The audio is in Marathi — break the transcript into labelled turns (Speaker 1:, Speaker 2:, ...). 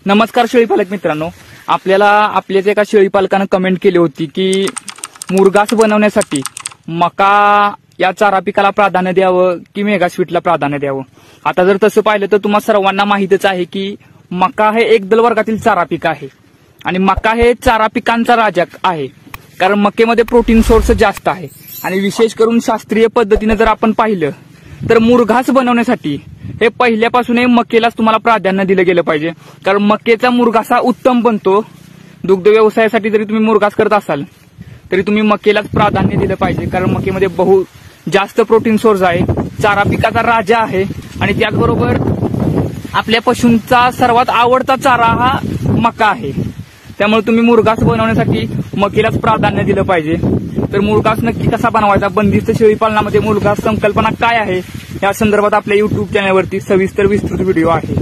Speaker 1: नमस्कार शेळीपालक मित्रांनो, आपल्याला आपल्याच एका शेळीपालकानं कमेंट केली होती की मुरघास बनवण्यासाठी मका या चारा पिकाला प्राधान्य द्यावं की मेगा स्वीटला प्राधान्य द्यावं। आता जर तसं पाहिलं तर तुम्हा सर्वांना माहितच आहे की मका हे एकदल वर्गातील चारा पीक आहे आणि मका हे चारा पिकांचा राजा आहे, कारण मकेमध्ये प्रोटीन सोर्स जास्त आहे। आणि विशेष करून शास्त्रीय पद्धतीने जर आपण पाहिलं तर मुरघास बनवण्यासाठी हे पहिल्यापासून मकेलाच तुम्हाला प्राधान्य दिलं गेलं पाहिजे, कारण मकेचा मुरघास हा उत्तम बनतो। दुग्ध व्यवसायासाठी जरी तुम्ही मुरघास करत असाल तरी तुम्ही मकेलाच प्राधान्य दिलं पाहिजे, कारण मकेमध्ये जास्त प्रोटीन सोर्स आहे, चारा पिकाचा राजा आहे आणि त्याचबरोबर आपल्या पशूंचा सर्वात आवडता चारा हा मका आहे। त्यामुळे तुम्ही मुरघास बनवण्यासाठी मकेलाच प्राधान्य दिलं पाहिजे। तर मुरघास नक्की कसा बनवायचा, बंदिस्त शेळीपालनामध्ये मुरघास संकल्पना काय आहे या संदर्भात आपल्या YouTube चॅनलवरती सविस्तर विस्तृत व्हिडिओ आहे।